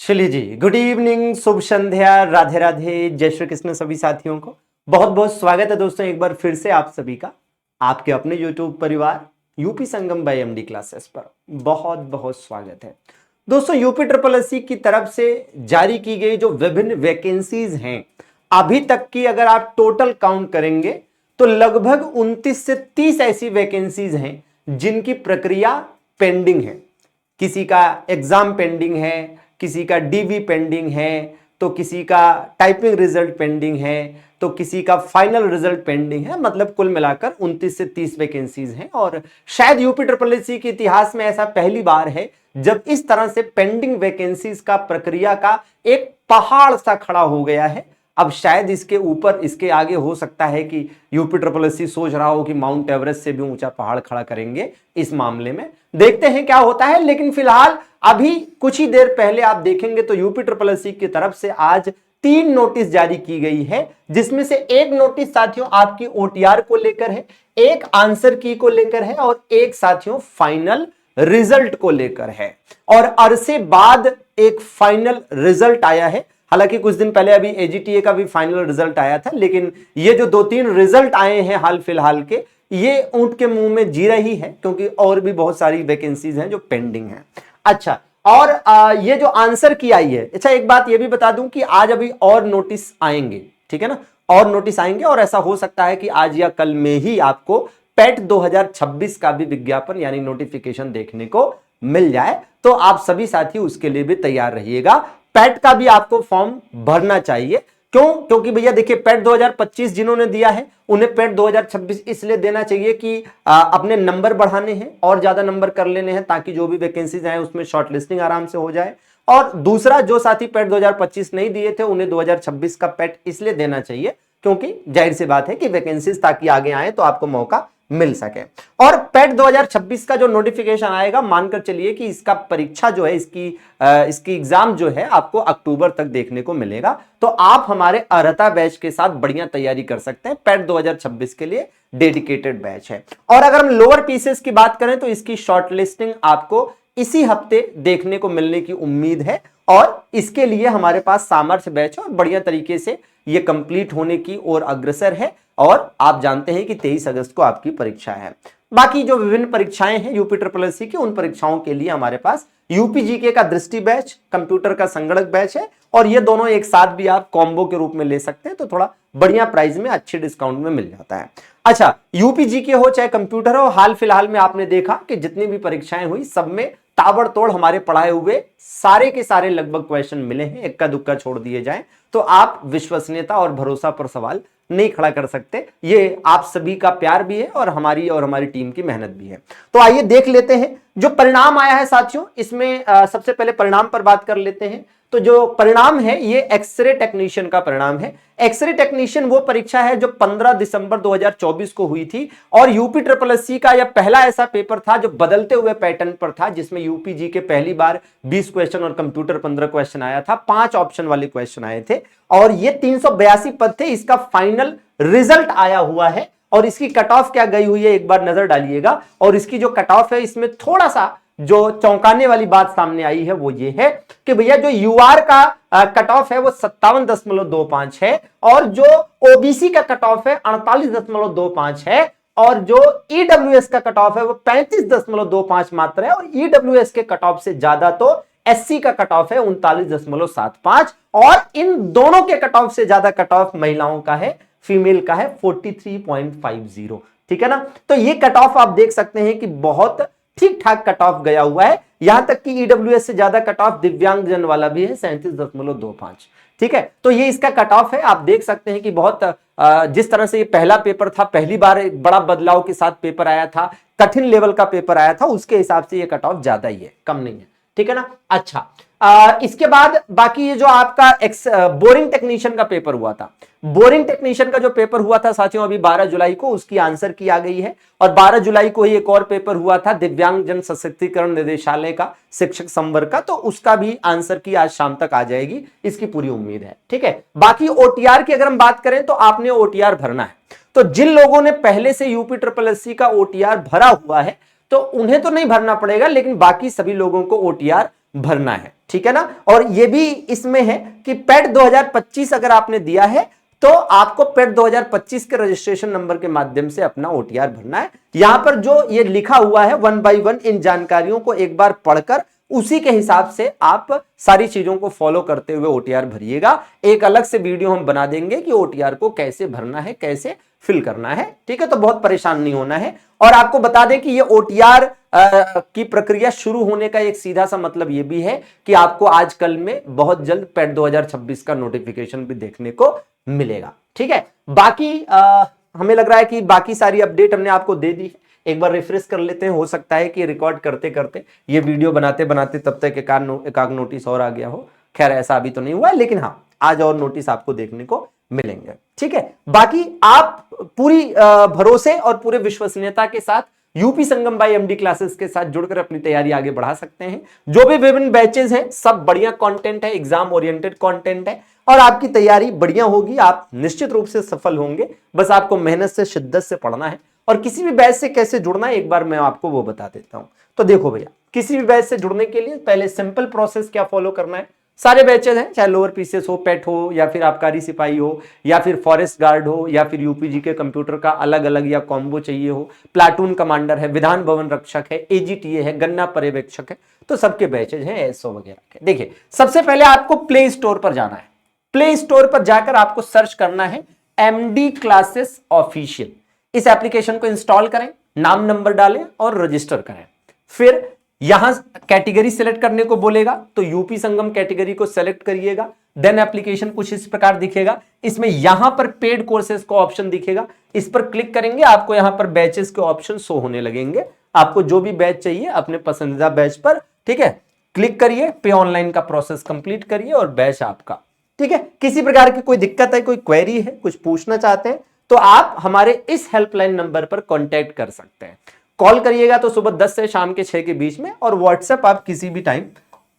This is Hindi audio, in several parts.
चलिए जी, गुड इवनिंग, शुभ संध्या, राधे राधे, जय श्री कृष्ण सभी साथियों को बहुत बहुत स्वागत है दोस्तों एक बार फिर से आप सभी का आपके अपने YouTube परिवार यूपी संगम बाय एमडी क्लासेस पर बहुत बहुत स्वागत है। दोस्तों यूपी ट्रिपल एससी की तरफ से जारी की गई जो विभिन्न वैकेंसीज हैं अभी तक की अगर आप टोटल काउंट करेंगे तो लगभग 29 से 30 ऐसी वैकेंसीज हैं जिनकी प्रक्रिया पेंडिंग है। किसी का एग्जाम पेंडिंग है, किसी का डीवी पेंडिंग है, तो किसी का टाइपिंग रिजल्ट पेंडिंग है, तो किसी का फाइनल रिजल्ट पेंडिंग है। मतलब कुल मिलाकर 29 से 30 वैकेंसीज हैं और शायद यूपी ट्रिपल एससी के इतिहास में ऐसा पहली बार है जब इस तरह से पेंडिंग वैकेंसीज का प्रक्रिया का एक पहाड़ सा खड़ा हो गया है। अब शायद इसके ऊपर इसके आगे हो सकता है कि यूपी ट्रिपल एससी सोच रहा हो कि माउंट एवरेस्ट से भी ऊंचा पहाड़ खड़ा करेंगे। इस मामले में देखते हैं क्या होता है, लेकिन फिलहाल अभी कुछ ही देर पहले आप देखेंगे तो यूपी ट्रिपल एससी की तरफ से आज 3 नोटिस जारी की गई है, जिसमें से एक नोटिस साथियों आपकी ओटीआर को लेकर है, एक आंसर की को लेकर है और एक साथियों फाइनल रिजल्ट को लेकर है। और अरसे बाद एक फाइनल रिजल्ट आया है। हालांकि कुछ दिन पहले अभी एजीटीए का भी फाइनल रिजल्ट आया था, लेकिन ये जो 2-3 रिजल्ट आए हैं हाल फिलहाल के, ये ऊंट के मुंह में जीरा ही है, क्योंकि और भी बहुत सारी वैकेंसीज हैं जो पेंडिंग हैं। अच्छा, और ये जो आंसर की आई है, अच्छा एक बात ये भी बता दूं कि आज अभी और नोटिस आएंगे, ठीक है ना, और नोटिस आएंगे और ऐसा हो सकता है कि आज या कल में ही आपको पेट 2026 का भी विज्ञापन यानी नोटिफिकेशन देखने को मिल जाए। तो आप सभी साथी उसके लिए भी तैयार रहिएगा। पेट का भी आपको फॉर्म भरना चाहिए। क्यों? क्योंकि भैया देखिए, पेट 2025 जिन्होंने दिया है उन्हें पेट 2026 इसलिए देना चाहिए कि अपने नंबर बढ़ाने हैं और ज्यादा नंबर कर लेने हैं, ताकि जो भी वैकेंसीज आए उसमें शॉर्टलिस्टिंग आराम से हो जाए। और दूसरा, जो साथी पेट 2025 नहीं दिए थे उन्हें 2026 का पेट इसलिए देना चाहिए क्योंकि जाहिर सी बात है कि वैकेंसीज ताकि आगे आए तो आपको मौका मिल सके। और पेट 2026 का जो नोटिफिकेशन आएगा, मानकर चलिए कि इसका परीक्षा जो है, इसकी एग्जाम जो है आपको अक्टूबर तक देखने को मिलेगा। तो आप हमारे अर्हता बैच के साथ बढ़िया तैयारी कर सकते हैं। पेट 2026 के लिए डेडिकेटेड बैच है। और अगर हम लोअर पीसेस की बात करें तो इसकी शॉर्टलिस्टिंग आपको इसी हफ्ते देखने को मिलने की उम्मीद है और इसके लिए हमारे पास सामर्थ्य बैच और बढ़िया तरीके से ये कंप्लीट होने की ओर अग्रसर है। और आप जानते हैं कि 23 अगस्त को आपकी परीक्षा है। बाकी जो विभिन्न परीक्षाएं हैं यूपी ट्रिपल एससी की, उन परीक्षाओं के लिए हमारे पास यूपी जीके का दृष्टि बैच, कंप्यूटर का संगणक बैच है और ये दोनों एक साथ भी आप कॉम्बो के रूप में ले सकते हैं, तो थोड़ा बढ़िया प्राइस में अच्छे डिस्काउंट में मिल जाता है। अच्छा, यूपी जीके हो चाहे कंप्यूटर हो, हाल फिलहाल में आपने देखा कि जितनी भी परीक्षाएं हुई सब में ताबड़तोड़ हमारे पढ़ाए हुए सारे के सारे लगभग क्वेश्चन मिले हैं। इक्का दुक्का छोड़ दिए जाएं तो आप विश्वसनीयता और भरोसा पर सवाल नहीं खड़ा कर सकते। ये आप सभी का प्यार भी है और हमारी टीम की मेहनत भी है। तो आइए देख लेते हैं जो परिणाम आया है साथियों। इसमें सबसे पहले परिणाम पर बात कर लेते हैं। तो जो परिणाम है ये एक्सरे टेक्नीशियन का परिणाम है। एक्सरे टेक्नीशियन वो परीक्षा है जो 15 दिसंबर 2024 को हुई थी और यूपी ट्रिपल एससी का यह पहला ऐसा पेपर था जो बदलते हुए पैटर्न पर था, जिसमें यूपी जी के पहली बार 20 क्वेश्चन और कंप्यूटर 15 क्वेश्चन आया था। 5 ऑप्शन वाले क्वेश्चन आए थे और ये 382 पद थे। इसका फाइनल रिजल्ट आया हुआ है और इसकी कट ऑफ क्या गई हुई है एक बार नजर डालिएगा। और इसकी जो कट ऑफ है इसमें थोड़ा सा जो चौंकाने वाली बात सामने आई है वो ये है कि भैया जो यूआर का कट ऑफ है वो 57.25 है और जो ओबीसी का कट ऑफ है 48.25 है और जो ईडब्ल्यूएस का कट ऑफ है वो 35.25 मात्र है और ईडब्ल्यूएस के कट ऑफ से ज्यादा तो एससी का कट ऑफ है 39.75 और इन दोनों के कट ऑफ से ज्यादा कट ऑफ महिलाओं का है, फीमेल का है 43.50। ठीक है ना। तो ये कट ऑफ आप देख सकते हैं कि बहुत ठीक ठाक कट ऑफ गया हुआ है। यहां तक कि ईडब्ल्यूएस से ज्यादा कट ऑफ दिव्यांगजन वाला भी है 37.25। ठीक है, तो ये इसका कट ऑफ है। आप देख सकते हैं कि बहुत जिस तरह से ये पहला पेपर था, पहली बार एक बड़ा बदलाव के साथ पेपर आया था, कठिन लेवल का पेपर आया था, उसके हिसाब से ये कट ऑफ ज्यादा ही है, कम नहीं है। ठीक है ना। अच्छा, इसके बाद बाकी ये जो आपका बोरिंग टेक्नीशियन का पेपर हुआ था, बोरिंग टेक्नीशियन का जो पेपर हुआ था साथियों अभी 12 जुलाई को, उसकी आंसर की आ गई है। और 12 जुलाई को ही एक और पेपर हुआ था दिव्यांगजन सशक्तिकरण निदेशालय का शिक्षक संवर्ग का, तो उसका भी आंसर की आज शाम तक आ जाएगी, इसकी पूरी उम्मीद है। ठीक है, बाकी ओटीआर की अगर हम बात करें तो आपने ओटीआर भरना है। तो जिन लोगों ने पहले से यूपी ट्रिपल एससी का ओटीआर भरा हुआ है तो उन्हें तो नहीं भरना पड़ेगा, लेकिन बाकी सभी लोगों को ओटीआर भरना है। ठीक है ना। और ये भी इसमें है कि पेट 2025 अगर आपने दिया है तो आपको पेट 2025 के रजिस्ट्रेशन नंबर के माध्यम से अपना ओटीआर भरना है। यहां पर जो ये लिखा हुआ है 1 बाय 1 इन जानकारियों को एक बार पढ़कर उसी के हिसाब से आप सारी चीजों को फॉलो करते हुए ओटीआर भरिएगा। एक अलग से वीडियो हम बना देंगे कि ओटीआर को कैसे भरना है, कैसे फिल करना है, ठीक है। तो बहुत परेशान नहीं होना है। और आपको बता दें कि ये ओटीआर की प्रक्रिया शुरू होने का एक सीधा सा मतलब ये भी है कि आपको आजकल में बहुत जल्द पेट 2026 का नोटिफिकेशन भी देखने को मिलेगा, ठीक है। बाकी हमें लग रहा है कि बाकी सारी अपडेट हमने आपको दे दी है। एक बार रिफ्रेश कर लेते हैं, हो सकता है कि रिकॉर्ड करते करते ये वीडियो बनाते बनाते तब तक एक नोटिस और आ गया हो। खैर ऐसा अभी तो नहीं हुआ है, लेकिन हाँ आज और नोटिस आपको देखने को मिलेंगे, ठीक है। बाकी आप पूरी भरोसे और पूरे विश्वसनीयता के साथ यूपी संगम बाय एमडी क्लासेस के साथ जुड़कर अपनी तैयारी आगे बढ़ा सकते हैं। जो भी विभिन्न बैचेस हैं सब बढ़िया कंटेंट है, एग्जाम ओरिएंटेड कंटेंट है और आपकी तैयारी बढ़िया होगी। आप निश्चित रूप से सफल होंगे। बस आपको मेहनत से, शिद्दत से पढ़ना है। और किसी भी बैच से कैसे जुड़ना है एक बार मैं आपको वो बता देता हूं। तो देखो भैया, किसी भी बैच से जुड़ने के लिए पहले सिंपल प्रोसेस क्या फॉलो करना है। सारे बैचेस हैं, चाहे लोअर पीसीएस हो, पेट हो, या फिर आबकारी सिपाही हो, या फिर फॉरेस्ट गार्ड हो, या फिर यूपीजी के कंप्यूटर का अलग अलग या कॉम्बो चाहिए हो, प्लाटून कमांडर है, विधान भवन रक्षक है, एजीटीए है, गन्ना पर्यवेक्षक है, तो सबके बैचेज हैं एसओ वगैरह के। देखिए सबसे पहले आपको प्ले स्टोर पर जाना है। प्ले स्टोर पर जाकर आपको सर्च करना है एमडी क्लासेस ऑफिशियल। इस एप्लीकेशन को इंस्टॉल करें, नाम नंबर डालें और रजिस्टर करें। फिर यहां कैटेगरी सेलेक्ट करने को बोलेगा तो यूपी संगम कैटेगरी को सेलेक्ट करिएगा। देन एप्लीकेशन कुछ इस प्रकार दिखेगा। इसमें यहां पर पेड कोर्सेज का ऑप्शन दिखेगा, इस पर क्लिक करेंगे, आपको यहां पर बैचेस के ऑप्शन शो होने लगेंगे। आपको जो भी बैच चाहिए अपने पसंदीदा बैच पर, ठीक है, क्लिक करिए, पे ऑनलाइन का प्रोसेस कंप्लीट करिए और बैच आपका, ठीक है। किसी प्रकार की कोई दिक्कत है, कोई क्वेरी है, कुछ पूछना चाहते हैं तो आप हमारे इस हेल्पलाइन नंबर पर कांटेक्ट कर सकते हैं। कॉल करिएगा तो सुबह 10 से शाम के 6 के बीच में, और व्हाट्सएप आप किसी भी टाइम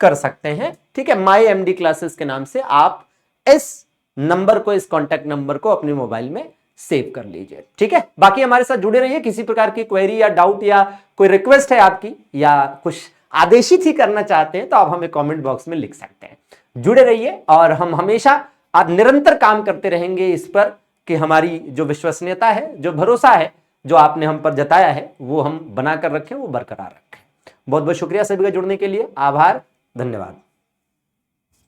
कर सकते हैं, ठीक है। माई एमडी क्लासेस के नाम से आप इस नंबर को, इस कांटेक्ट नंबर को अपने मोबाइल में सेव कर लीजिए, ठीक है। बाकी हमारे साथ जुड़े रहिए। किसी प्रकार की क्वेरी या डाउट या कोई रिक्वेस्ट है आपकी, या कुछ आदेशित ही करना चाहते हैं तो आप हमें कमेंट बॉक्स में लिख सकते हैं। जुड़े रहिए और हम हमेशा निरंतर काम करते रहेंगे इस पर कि हमारी जो विश्वसनीयता है, जो भरोसा है, जो आपने हम पर जताया है, वो हम बनाकर रखें, वो बरकरार रखें। बहुत बहुत शुक्रिया सभी का जुड़ने के लिए। आभार, धन्यवाद।